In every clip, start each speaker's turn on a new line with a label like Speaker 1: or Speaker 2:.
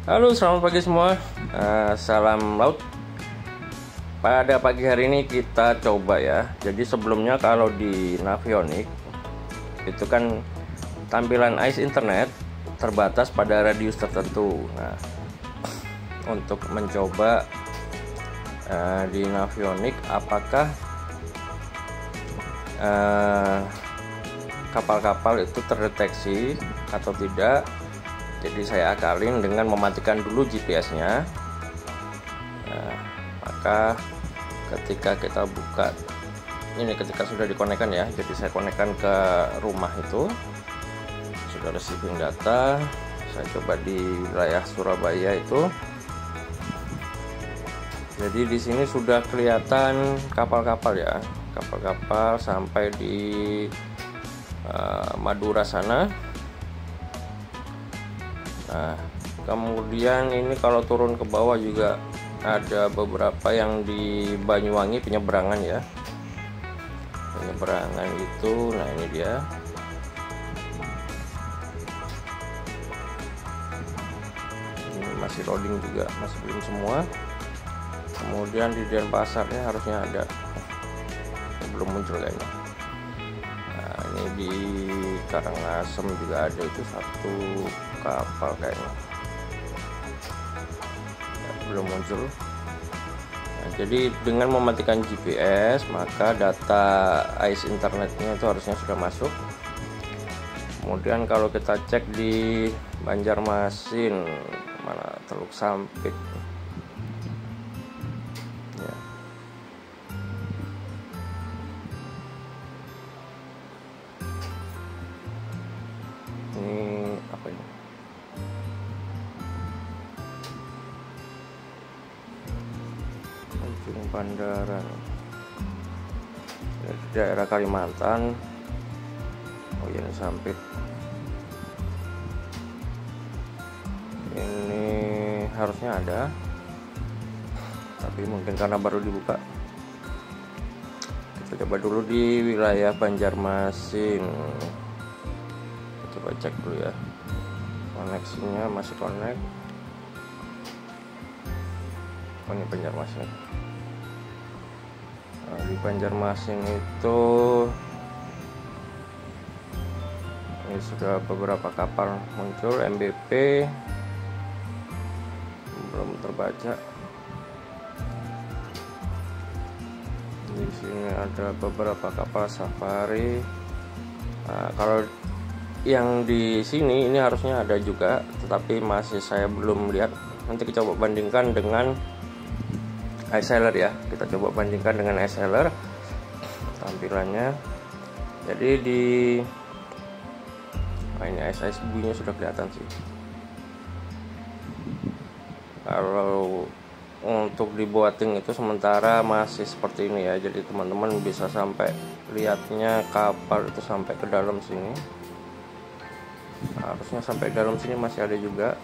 Speaker 1: Halo, selamat pagi semua. Salam laut. Pada pagi hari ini kita coba ya. Jadi sebelumnya kalau di Navionics itu kan tampilan ACE internet terbatas pada radius tertentu. Nah, untuk mencoba di Navionics apakah kapal-kapal itu terdeteksi atau tidak. Jadi saya akalin dengan mematikan dulu GPS-nya. Nah, maka ketika kita buka ini, ketika sudah dikonekkan ya, jadi saya konekkan ke rumah itu, sudah receiving data. Saya coba di wilayah Surabaya itu. Jadi di sini sudah kelihatan kapal-kapal ya, kapal-kapal sampai di Madura sana. Nah, kemudian ini kalau turun ke bawah juga ada beberapa yang di Banyuwangi penyeberangan ya, penyeberangan itu. Nah, ini dia. Ini masih loading juga, masih belum semua. Kemudian di Denpasarnya harusnya ada, belum muncul kayaknya. Nah, ini di Karangasem juga ada itu satu kapal kayaknya, belum muncul. Nah, jadi dengan mematikan GPS maka data ACE internetnya itu harusnya sudah masuk. Kemudian kalau kita cek di Banjarmasin, mana Teluk Sampit ya. Ini apa ini? Ujung Pandaran, di daerah Kalimantan. Oh ya, ini Sampit. Ini harusnya ada, tapi mungkin karena baru dibuka. Kita coba dulu di wilayah Banjarmasin. Kita coba cek dulu ya, koneksinya masih connect. Oh, ini Banjarmasin. Nah, di Banjarmasin itu ini sudah beberapa kapal muncul. MBP belum terbaca. Di sini ada beberapa kapal safari. Nah, kalau yang di sini ini harusnya ada juga, tetapi masih saya belum lihat. Nanti kita coba bandingkan dengan iSailor ya. Kita coba bandingkan dengan iSailor tampilannya. Jadi di ini SSB-nya sudah kelihatan sih. Kalau untuk di boating itu sementara masih seperti ini ya. Jadi teman-teman bisa sampai lihatnya kapal itu sampai ke dalam sini. Harusnya sampai dalam sini masih ada juga.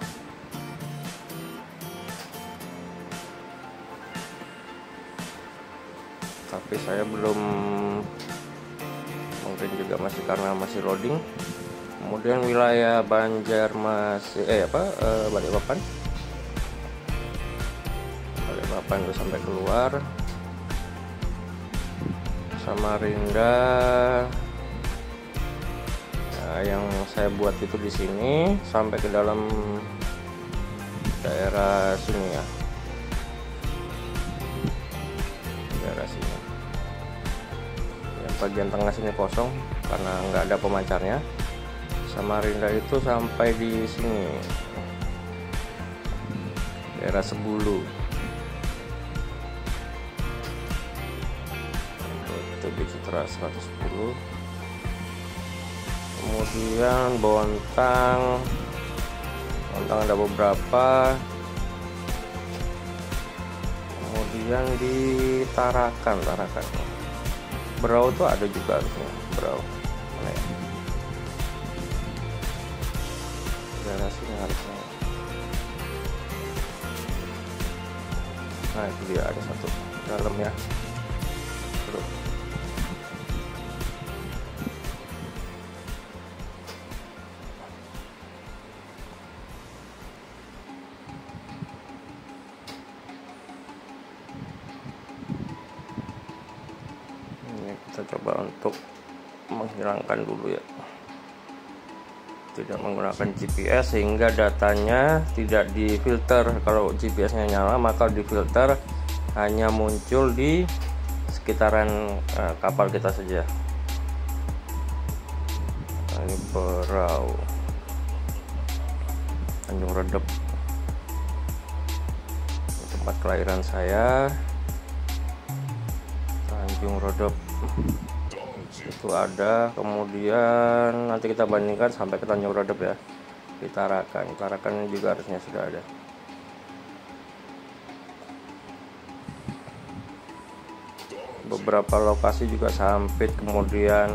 Speaker 1: Tapi saya belum, mungkin juga masih karena masih loading. Kemudian wilayah Banjarmasin Balikpapan udah sampai keluar. Samarinda, nah, yang saya buat itu di sini sampai ke dalam daerah sini ya, daerah sini. Yang bagian tengah sini kosong karena nggak ada pemancarnya. Samarinda itu sampai di sini, daerah Sebulu. Itu di Citra 110. Kemudian Bontang ada beberapa. Kemudian di Tarakan. Berau tuh ada juga harusnya. Berau mana ya? Daerah sini harusnya. Nah, itu dia ada satu dalam ya. Terus Kita coba untuk menghilangkan dulu ya, tidak menggunakan GPS sehingga datanya tidak difilter. Kalau GPS-nya nyala maka difilter hanya muncul di sekitaran kapal kita saja. Ini Berau Tanjung Redep, tempat kelahiran saya, Tanjung Redep itu ada. Kemudian nanti kita bandingkan sampai ke Tanjung Redep ya, di Tarakan juga harusnya sudah ada. Beberapa lokasi juga Sampit, kemudian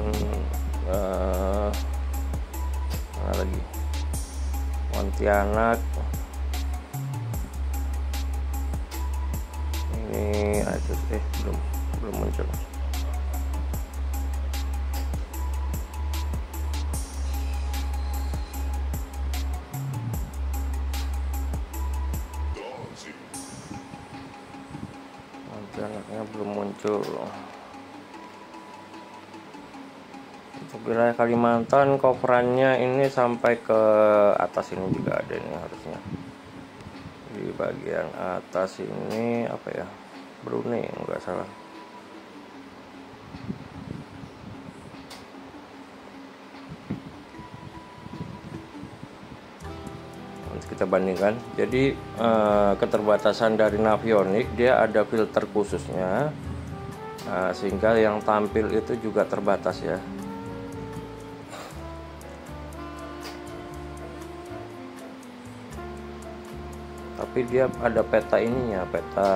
Speaker 1: mana lagi, Pontianak. Ini belum muncul. Pontianaknya belum muncul. Untuk wilayah Kalimantan coverannya ini sampai ke atas ini juga ada, ini harusnya di bagian atas ini apa ya, Brunei enggak salah. Nanti kita bandingkan. Jadi keterbatasan dari Navionics, dia ada filter khususnya, sehingga yang tampil itu juga terbatas ya. Tapi dia ada peta ininya, peta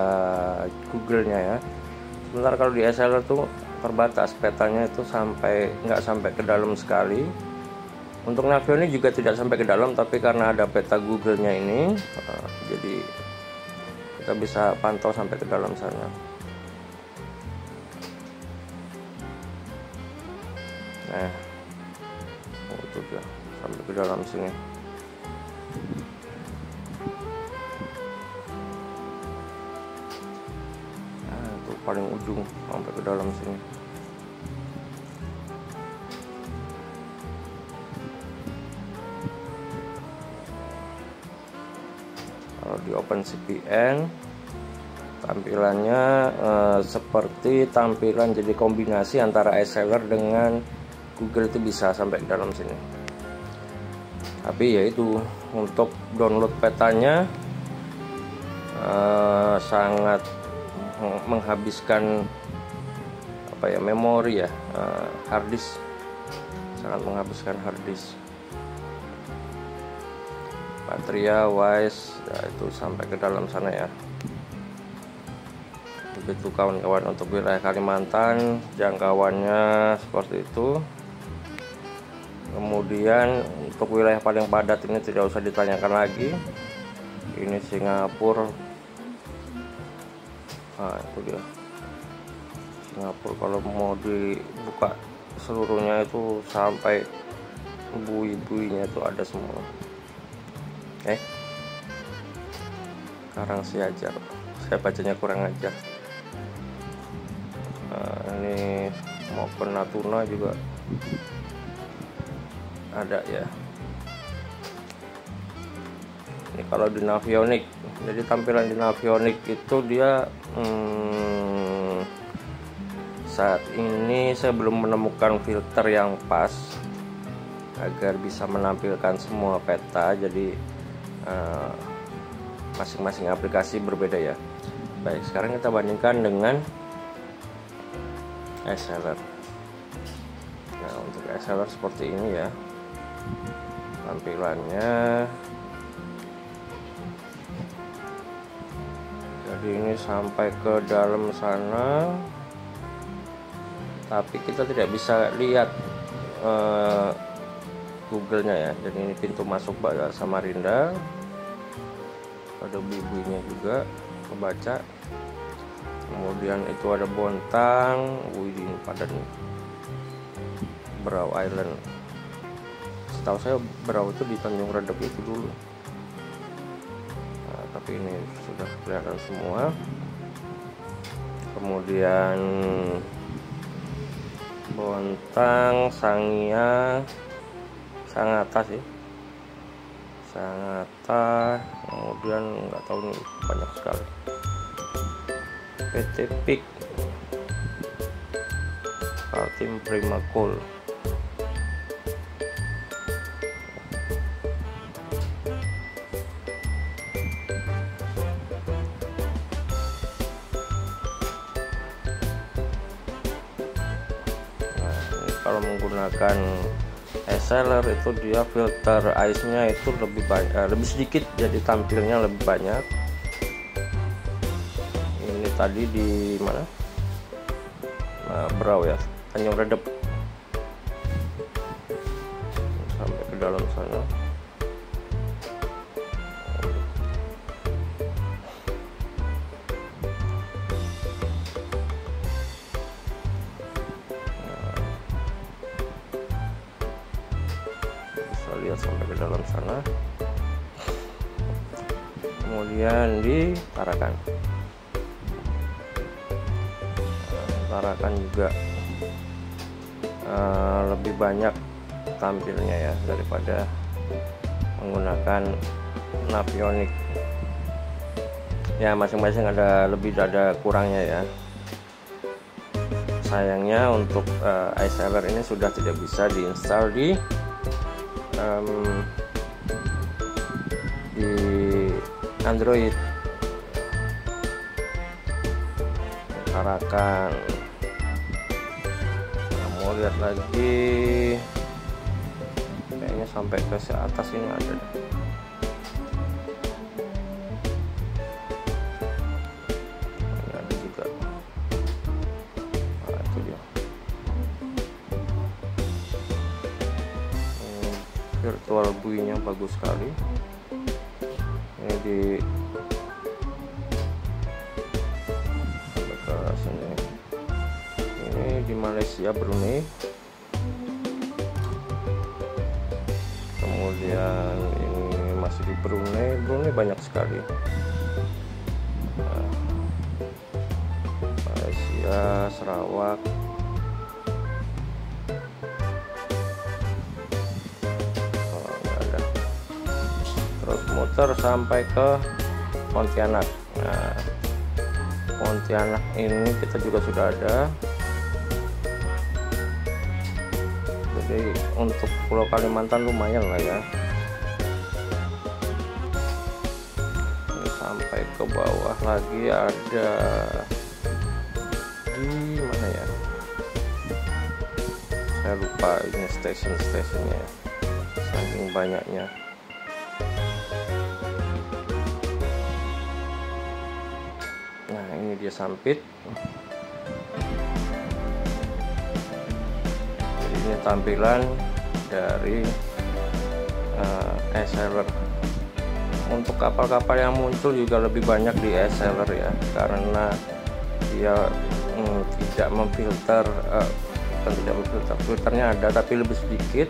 Speaker 1: Google-nya ya. Sementara kalau di SLR tuh terbatas petanya, itu nggak sampai ke dalam sekali. Untuk Navionics juga tidak sampai ke dalam, tapi karena ada peta Google-nya ini, jadi kita bisa pantau sampai ke dalam sana. Nah, itu dia sampai ke dalam sini. Paling ujung sampai ke dalam sini. Kalau di OpenCPN tampilannya seperti tampilan jadi kombinasi antara SLR dengan Google, itu bisa sampai ke dalam sini. Tapi yaitu untuk download petanya sangat menghabiskan memori ya, harddisk, sangat menghabiskan harddisk. Patria, Wise ya, itu sampai ke dalam sana ya. Begitu kawan-kawan untuk wilayah Kalimantan, jangkauannya seperti itu. Kemudian untuk wilayah paling padat ini tidak usah ditanyakan lagi, ini Singapura. Nah, itu dia Singapura. Kalau mau dibuka seluruhnya itu sampai bui-buinya itu ada semua. Karangsiajar, saya bacanya kurang ajar. Ini mau ke Natuna juga ada ya. Ini kalau di Navionics, jadi tampilan di Navionics itu dia saat ini saya belum menemukan filter yang pas agar bisa menampilkan semua peta. Jadi masing-masing aplikasi berbeda ya. Baik, sekarang kita bandingkan dengan SLR. Nah, untuk SLR seperti ini ya tampilannya. Jadi ini sampai ke dalam sana, tapi kita tidak bisa lihat Google-nya ya. Jadi ini pintu masuk Samarinda, ada bubunya juga kebaca. Kemudian itu ada Bontang, ini padat nih, Berau Island. Setahu saya Berau itu di Tanjung Redep itu dulu. Nah, tapi ini sudah kelihatan semua. Kemudian Bontang, Sangia, Sangatta sih, Sangatta, kemudian nggak tahu nih, banyak sekali. PT Pik, Kaltim Primakul. Kalau menggunakan Exceller itu dia filter ice-nya itu lebih banyak, lebih sedikit, jadi tampilnya lebih banyak. Ini tadi di mana? Berau ya, Tanjung Redep, sampai ke dalam sana. Lihat sampai ke dalam sana, kemudian di Tarakan. Tarakan juga lebih banyak tampilnya ya daripada menggunakan Navionic. Ya masing-masing ada lebih, ada kurangnya ya. Sayangnya untuk Exceller ini sudah tidak bisa diinstal di Android. Tarakan. Nah, mau lihat lagi, kayaknya sampai ke atas ini ada deh. Ini ada juga. Nah, itu dia. Virtual buoy-nya bagus sekali. Ini di ke sini. Ini di Malaysia, Brunei. Kemudian ini masih di Brunei. Brunei banyak sekali. Malaysia, Sarawak. Muter sampai ke Pontianak. Nah, Pontianak ini kita juga sudah ada. Jadi untuk Pulau Kalimantan lumayan lah ya. Ini sampai ke bawah lagi ada di mana ya? Saya lupa ini stasiun-stasiunnya, saking banyaknya. Dia Sampit. Jadi ini tampilan dari Exceller. Untuk kapal-kapal yang muncul juga lebih banyak di Exceller ya, karena dia tidak memfilter, tidak memfilter, filternya ada tapi lebih sedikit,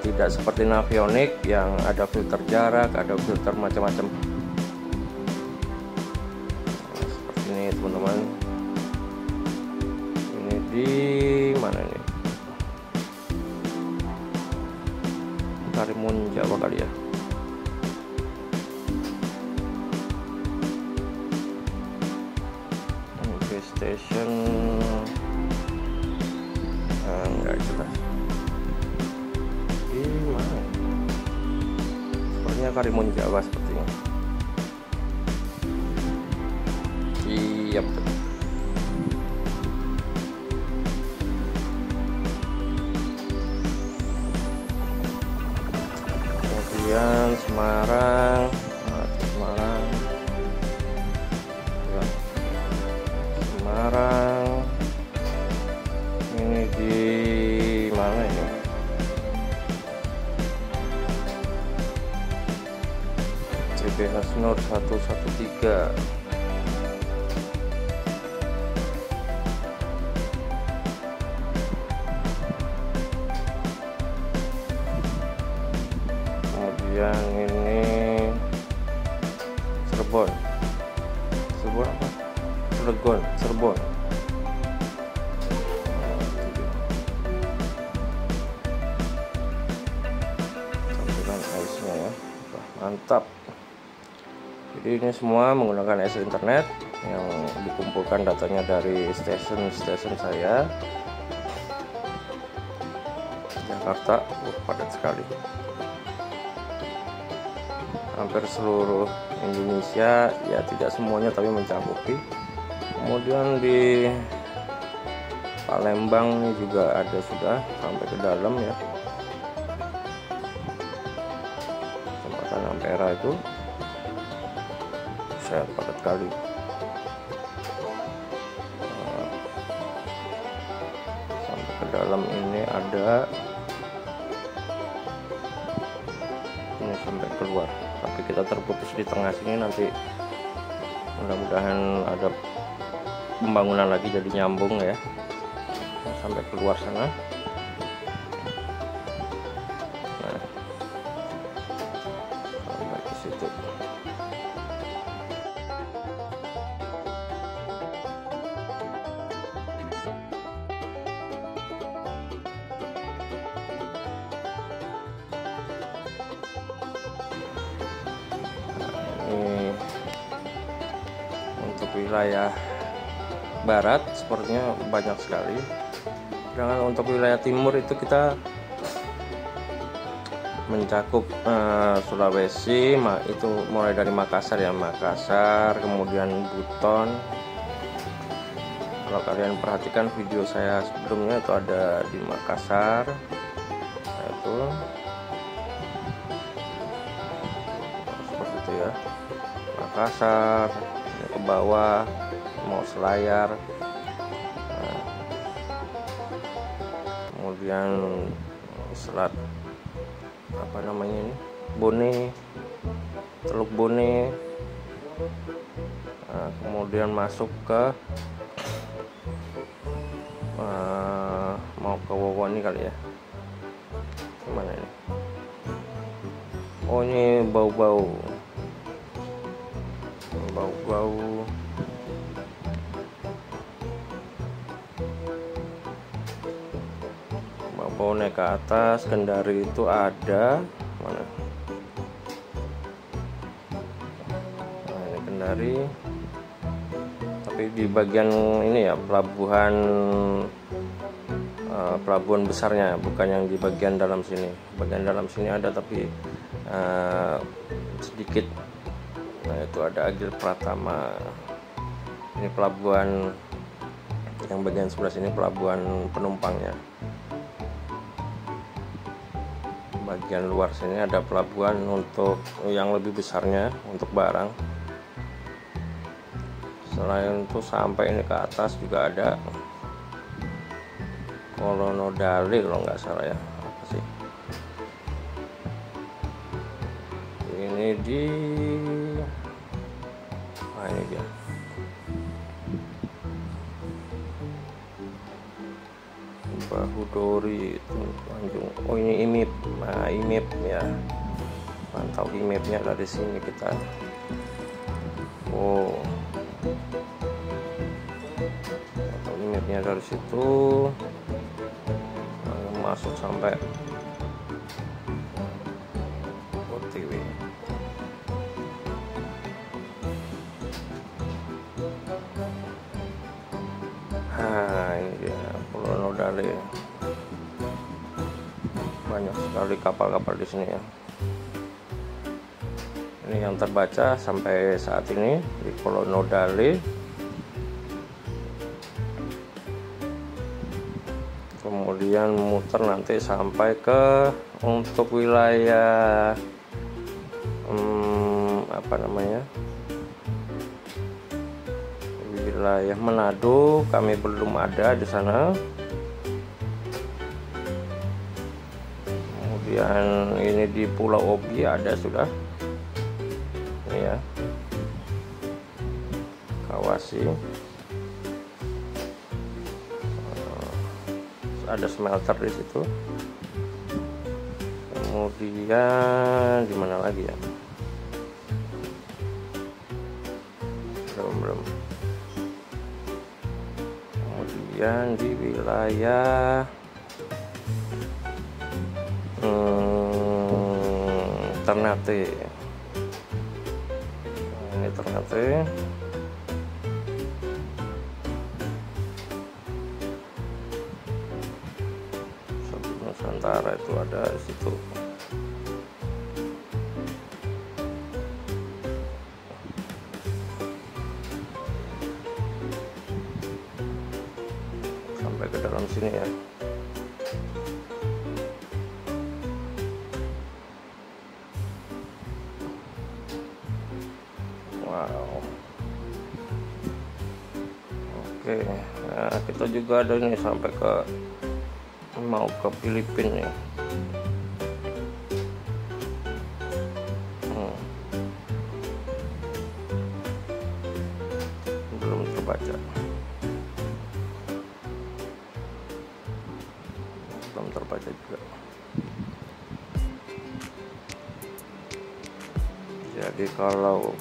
Speaker 1: tidak seperti Navionic yang ada filter jarak, ada filter macam-macam. Teman-teman, ini di mana ini? Karimun Jawa kali ya. Base station enggak jelas. Di mana? Sepertinya Karimun Jawa sepertinya. Yap. Kemudian Semarang, Semarang, ya. Semarang. Ini di mana ini? CBH Nur 113. Yang ini Cirebon apa? Cilegon, Cirebon. Mantap. Jadi ini semua menggunakan access internet yang dikumpulkan datanya dari stasiun saya Jakarta. Padat sekali, hampir seluruh Indonesia, ya tidak semuanya tapi mencakupi. Kemudian di Palembang ini juga ada, sudah sampai ke dalam ya, jembatan Ampera itu saya padat kali. Sampai ke dalam ini ada, ini sampai keluar, tapi kita terputus di tengah sini. Nanti mudah-mudahan ada pembangunan lagi jadi nyambung ya, sampai keluar sana. Nah, sampai ke situ. Ini untuk wilayah barat sepertinya banyak sekali. Sedangkan untuk wilayah timur itu kita mencakup Sulawesi, itu mulai dari Makassar ya, Makassar, kemudian Buton. Kalau kalian perhatikan video saya sebelumnya itu ada di Makassar, nah, itu seperti itu ya, Makassar, ke bawah mau Selayar, nah, kemudian selat apa namanya ini, Bone, Teluk Bone, nah, kemudian masuk ke mau ke Wawoni kali ya, gimana ini? Oh ini bau-bau naik ke atas. Kendari itu ada mana? Nah, ini Kendari, tapi di bagian ini ya, pelabuhan besarnya, bukan yang di bagian dalam sini. Bagian dalam sini ada tapi sedikit. Nah itu ada Agil Pratama. Ini pelabuhan yang bagian sebelah sini, pelabuhan penumpangnya. Bagian luar sini ada pelabuhan untuk yang lebih besarnya, untuk barang. Selain itu sampai ini ke atas juga ada Kolonodale kalau nggak salah ya, apa sih ini di, nah ini dia, Bahudori, Tanjung. Oh ini IMIP. Nah IMIP ya, mantap, IMIP-nya dari sini kita. Oh, atau IMIP-nya dari situ masuk sampai OTW. Nah ini dia Kolonodale. Banyak sekali kapal-kapal di sini ya. Ini yang terbaca sampai saat ini di Kolonodale. Kemudian muter nanti sampai ke untuk wilayah apa namanya, wilayah Manado. Kami belum ada di sana. Kemudian ini di Pulau Obi ada sudah, ini ya, Kawasi. Ada smelter di situ. Kemudian di mana lagi ya? Belum. Kemudian di wilayah Ternate. ini ternyata Sabuk Nusantara itu ada di situ. Sampai ke dalam sini ya. Wow. Oke, nah kita juga ada ini sampai ke mau ke Filipina nih. Belum terbaca. Belum terbaca juga. Jadi kalau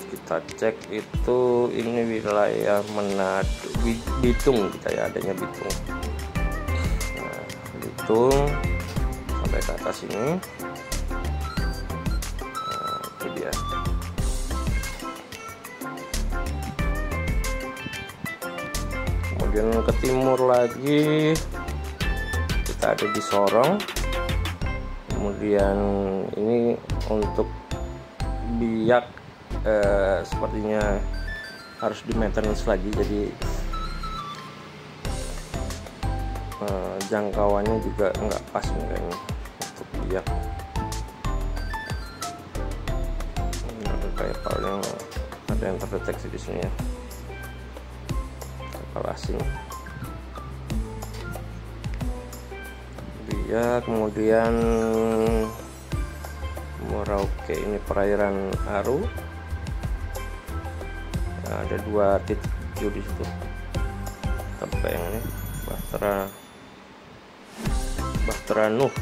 Speaker 1: kita cek itu ini wilayah Manado, Bitung kita ya, adanya Bitung. Nah, Bitung sampai ke atas ini. Nah, itu dia. Kemudian ke timur lagi kita ada di Sorong. Kemudian ini untuk Biak sepertinya harus di maintenance lagi, jadi jangkauannya juga nggak pas nih kayaknya untuk Biak. Ada kayak paling ada yang terdeteksi di sini ya, kapal asing. Biak, kemudian Merauke, ini perairan Aru. Nah, ada 2 titik di situ. Sampai yang ini Bahtera Nuh.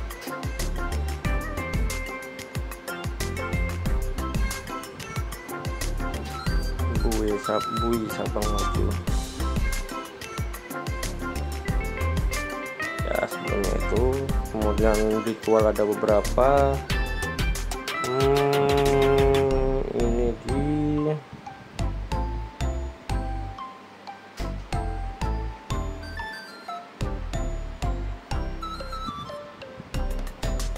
Speaker 1: Bui Sabang Maju. Ya, sebelumnya itu kemudian ritual ada beberapa. Ini di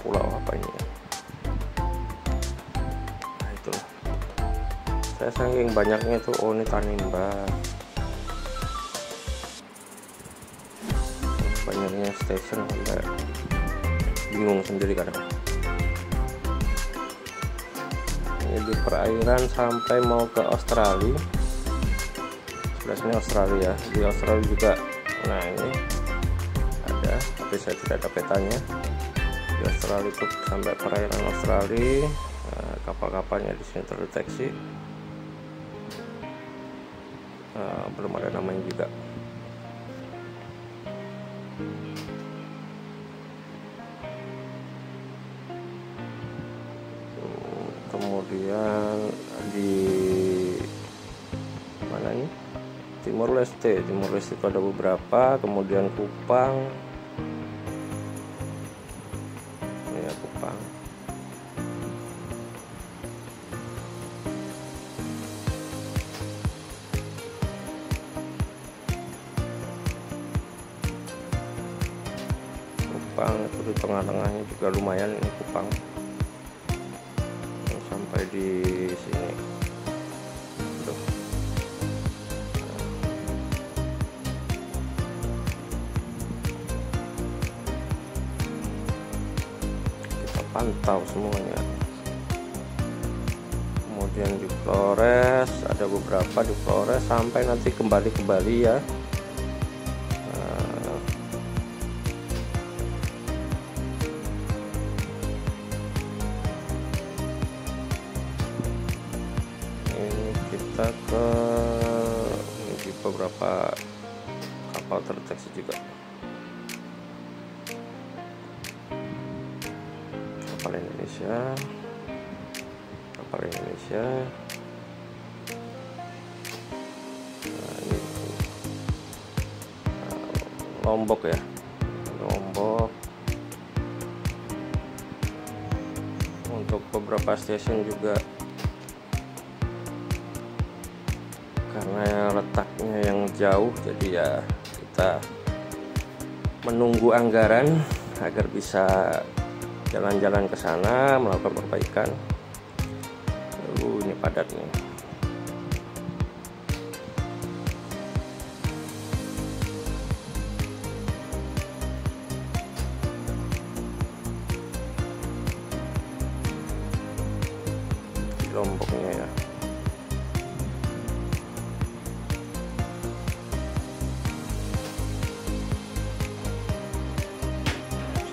Speaker 1: pulau apa ini ya? Nah, itu saya saking banyaknya tuh, oh ini Tanimba. Banyaknya station sampai bingung sendiri kadang. Ini di perairan sampai mau ke Australia. Sebelah sini Australia, di Australia juga. Nah ini ada, tapi saya tidak ada petanya. Di Australia itu sampai perairan Australia. Nah, kapal-kapalnya di sini terdeteksi. Belum ada namanya juga. Kemudian di mana ini? Timor Leste itu ada beberapa. Kemudian Kupang. Ini ya, Kupang. Kupang itu di tengah-tengahnya juga lumayan ini Kupang. Sampai di sini. Tuh. Kita pantau semuanya. Kemudian di Flores ada beberapa di Flores sampai nanti kembali ke Bali ya. Kita ke di beberapa kapal terdeteksi juga. Kapal Indonesia. Nah, ini Lombok ya, Lombok. Untuk beberapa stasiun juga karena letaknya yang jauh, jadi ya kita menunggu anggaran agar bisa jalan-jalan ke sana melakukan perbaikan. Ini padat nih. Lomboknya ya.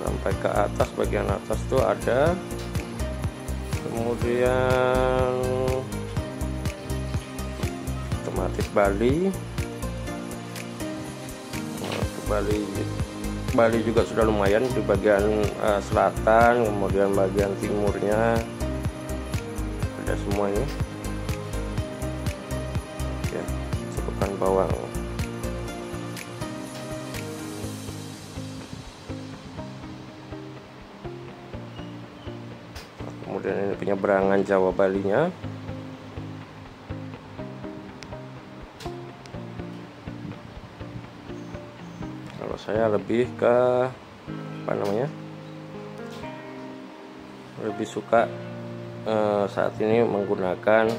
Speaker 1: Sampai ke atas, bagian atas tuh ada, kemudian otomatis Bali. Bali juga sudah lumayan di bagian selatan, kemudian bagian timurnya ada semua ini. Ya, cukupkan bawang. Kemudian ini penyeberangan Jawa Balinya. Kalau saya lebih ke lebih suka saat ini menggunakan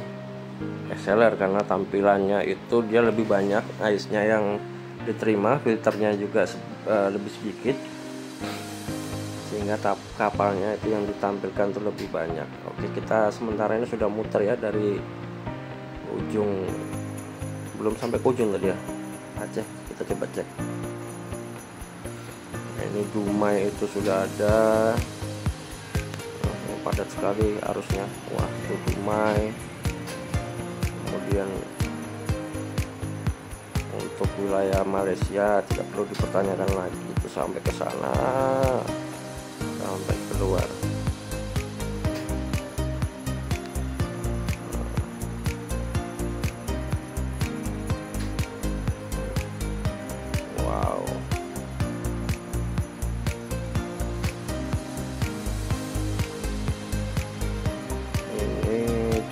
Speaker 1: XLR karena tampilannya itu dia lebih banyak ice-nya yang diterima, filternya juga lebih sedikit, sehingga kapalnya itu yang ditampilkan tuh lebih banyak. Oke, kita sementara ini sudah muter ya dari ujung, belum sampai ke ujung tadi ya, Aceh. Kita coba cek. Nah, ini Dumai itu sudah ada. Padat sekali arusnya. Wah, itu Dumai. Kemudian untuk wilayah Malaysia tidak perlu dipertanyakan lagi, itu sampai ke sana, sampai keluar. Wow.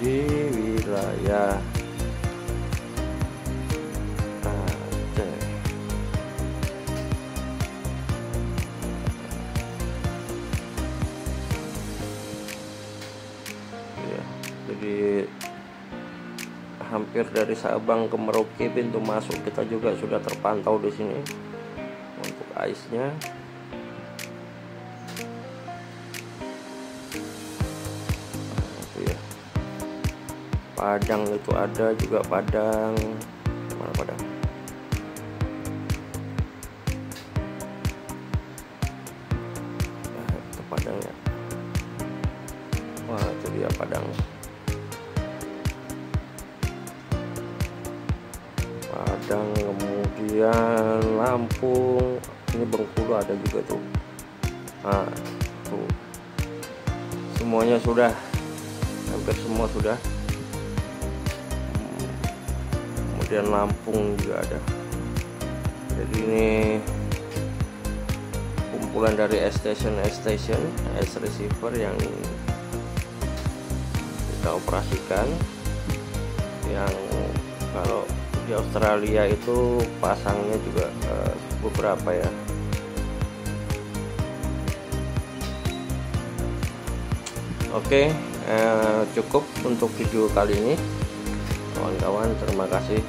Speaker 1: Di wilayah Aceh. Ya, jadi hampir dari Sabang ke Merauke, pintu masuk kita juga sudah terpantau di sini untuk ice-nya. Padang itu ada juga, Padang. Mana Padang? Nah, itu Padangnya. Wah, itu dia Padang. Padang, kemudian Lampung. Ini Bengkulu ada juga tuh. Nah, tuh. Semuanya sudah, hampir semua sudah. Kemudian Lampung juga ada. Jadi ini kumpulan dari station ice receiver yang kita operasikan, yang kalau di Australia itu pasangnya juga beberapa ya. Oke, cukup untuk video kali ini kawan-kawan. Terima kasih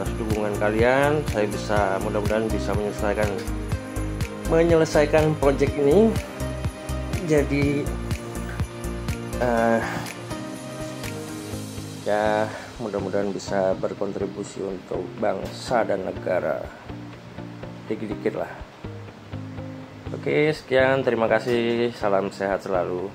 Speaker 1: atas dukungan kalian. Saya mudah-mudahan bisa menyelesaikan project ini. Jadi ya mudah-mudahan bisa berkontribusi untuk bangsa dan negara dikit-dikit lah. Oke, sekian, terima kasih, salam sehat selalu.